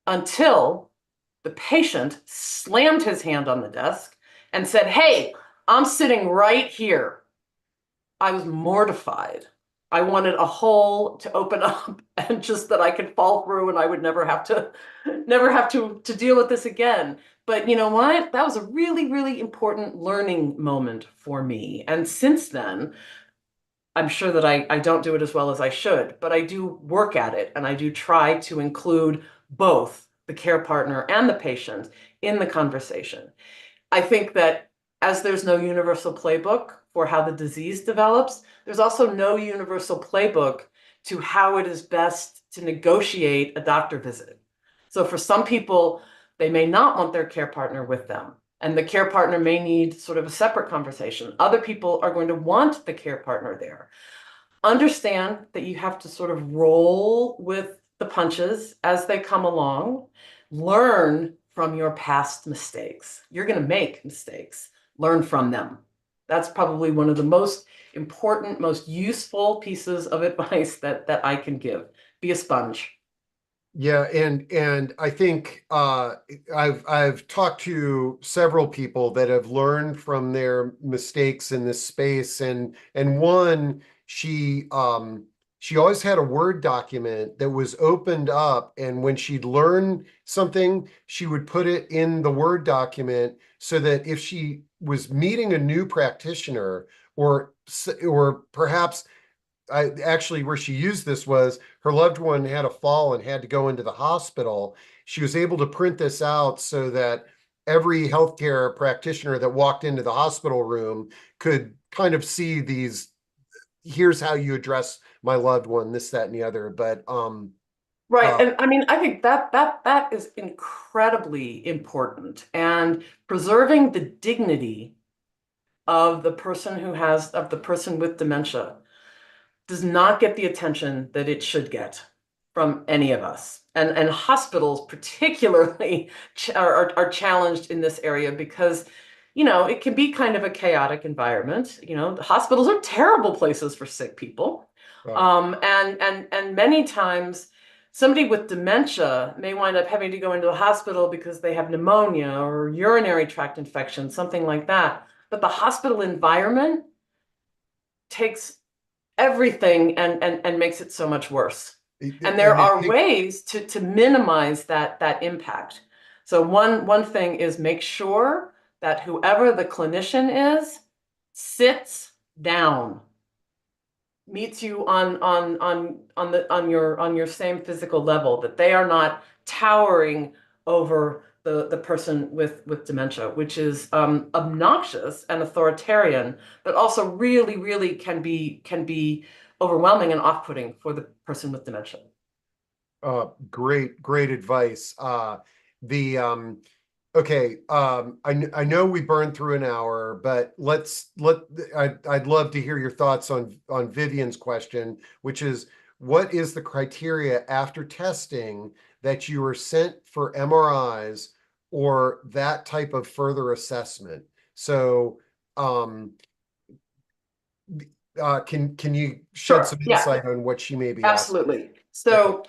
until the patient slammed his hand on the desk and said, "Hey, I'm sitting right here." I was mortified. I wanted a hole to open up and just that I could fall through and I would never have to deal with this again. But you know what? That was a really, really important learning moment for me. And since then, I'm sure that I don't do it as well as I should, but I do work at it and I do try to include both the care partner and the patient in the conversation. I think that as there's no universal playbook for how the disease develops, there's also no universal playbook to how it is best to negotiate a doctor visit. So for some people, they may not want their care partner with them, and the care partner may need sort of a separate conversation. Other people are going to want the care partner there. Understand that you have to sort of roll with the punches as they come along. Learn from your past mistakes. You're going to make mistakes. Learn from them. That's probably one of the most important, most useful pieces of advice that I can give. Be a sponge. Yeah, and I think I've talked to several people that have learned from their mistakes in this space, and one, she always had a Word document that was opened up, and when she'd learn something, she would put it in the Word document so that if she was meeting a new practitioner, or perhaps actually where she used this was her loved one had a fall and had to go into the hospital. She was able to print this out so that every healthcare practitioner that walked into the hospital room could kind of see these, here's how you address my loved one, this, that, and the other. But Right. uh And I mean, I think that is incredibly important. And preserving the dignity of the person of the person with dementia does not get the attention that it should get from any of us. And hospitals particularly are challenged in this area because, you know, it can be kind of a chaotic environment. You know, the hospitals are terrible places for sick people. right. And many times somebody with dementia may wind up having to go into the hospital because they have pneumonia or urinary tract infection, something like that. But the hospital environment takes everything and makes it so much worse. And there And it are takes, ways to minimize that impact. So one thing is make sure that whoever the clinician is sits down. meets you on your same physical level, that they are not towering over the person with dementia, which is obnoxious and authoritarian, but also really can be overwhelming and off-putting for the person with dementia. Great advice. The Okay, I know we burned through an hour, but I'd love to hear your thoughts on Vivian's question, which is what is the criteria after testing that you are sent for MRIs or that type of further assessment? So, um, can you shed Sure. some Yeah, insight on what she may be asking? absolutely. Okay. So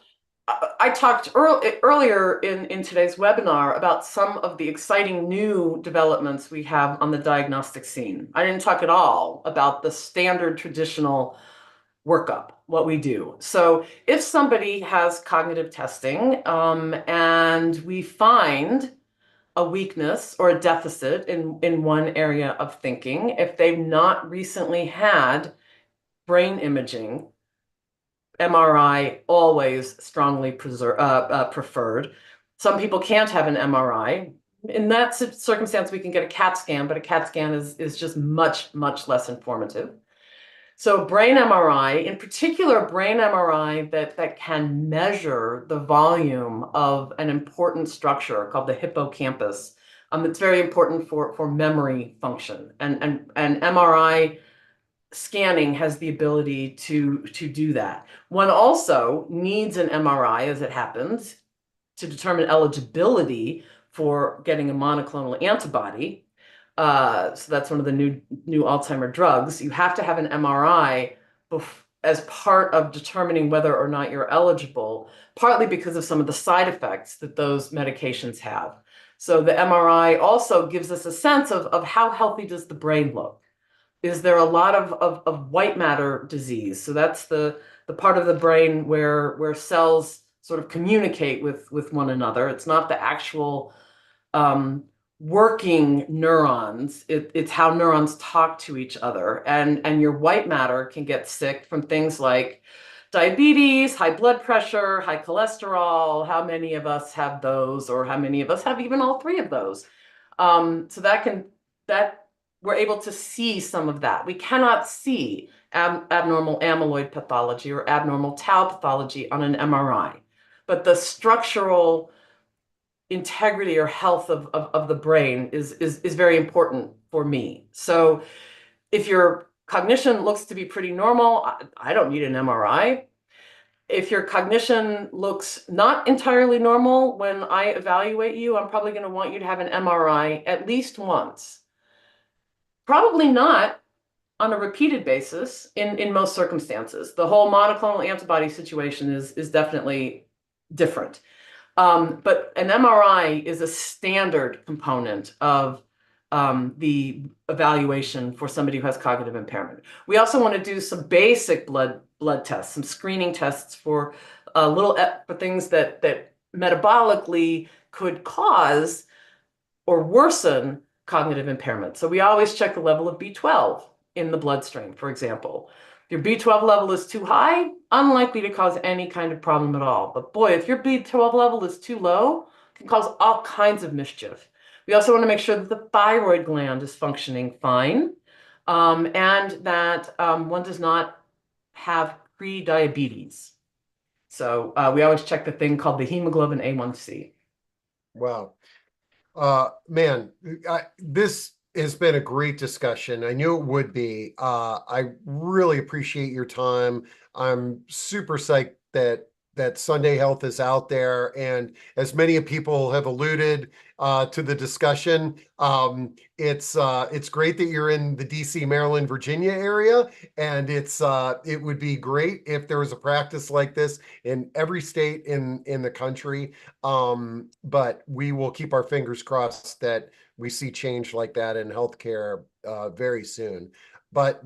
I talked earlier in today's webinar about some of the exciting new developments we have on the diagnostic scene. I didn't talk at all about the standard traditional workup, what we do. So if somebody has cognitive testing and we find a weakness or a deficit in one area of thinking, if they've not recently had brain imaging, MRI always strongly preferred. Some people can't have an MRI. In that circumstance, we can get a CAT scan, but a CAT scan is just much less informative. So brain MRI, in particular, brain MRI that can measure the volume of an important structure called the hippocampus. It's very important for memory function. And MRI scanning has the ability to do that. One also needs an MRI, as it happens, to determine eligibility for getting a monoclonal antibody. So that's one of the new Alzheimer drugs. You have to have an MRI as part of determining whether or not you're eligible, partly because of some of the side effects that those medications have. So the MRI also gives us a sense of how healthy does the brain look. Is there a lot of white matter disease? So that's the part of the brain where cells sort of communicate with one another. It's not the actual working neurons. It's how neurons talk to each other. And your white matter can get sick from things like diabetes, high blood pressure, high cholesterol. How many of us have those, or how many of us have even all three of those? So that we're able to see some of that. We cannot see abnormal amyloid pathology or abnormal tau pathology on an MRI, but the structural integrity or health of the brain is very important for me. So if your cognition looks to be pretty normal, I don't need an MRI. If your cognition looks not entirely normal when I evaluate you, I'm probably going to want you to have an MRI at least once. Probably not on a repeated basis in most circumstances. The whole monoclonal antibody situation is definitely different. But an MRI is a standard component of the evaluation for somebody who has cognitive impairment. We also want to do some basic blood tests, some screening tests for for things that metabolically could cause or worsen cognitive impairment. So we always check the level of B12 in the bloodstream, for example. If your B12 level is too high, unlikely to cause any kind of problem at all. But boy, if your B12 level is too low, it can cause all kinds of mischief. We also want to make sure that the thyroid gland is functioning fine, and that one does not have pre-diabetes. So we always check the thing called the hemoglobin A1C. Wow. Man, this has been a great discussion. I knew it would be. I really appreciate your time. I'm super psyched that Sunday Health is out there, and as many people have alluded to the discussion, it's great that you're in the DC, Maryland, Virginia area, and it would be great if there was a practice like this in every state in the country. But we will keep our fingers crossed that we see change like that in healthcare very soon. But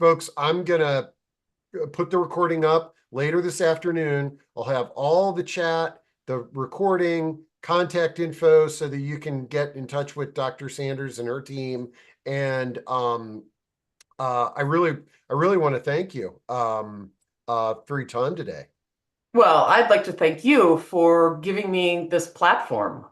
folks, I'm gonna put the recording up later this afternoon. I'll have all the chat, the recording, contact info so that you can get in touch with Dr. Sanders and her team. And I really want to thank you for your time today. Well, I'd like to thank you for giving me this platform.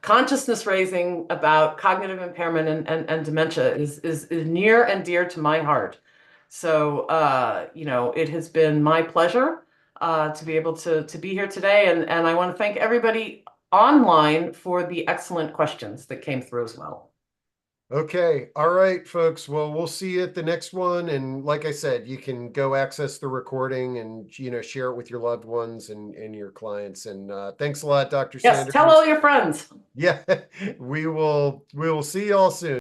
Consciousness raising about cognitive impairment and dementia is near and dear to my heart. So, it has been my pleasure to be able to be here today. And I want to thank everybody online for the excellent questions that came through as well. Okay. All right, folks. Well, we'll see you at the next one. And like I said, you can go access the recording and, share it with your loved ones and your clients. And thanks a lot, Dr. Yes, tell all Sanders. your friends. Yeah, we will see you all soon.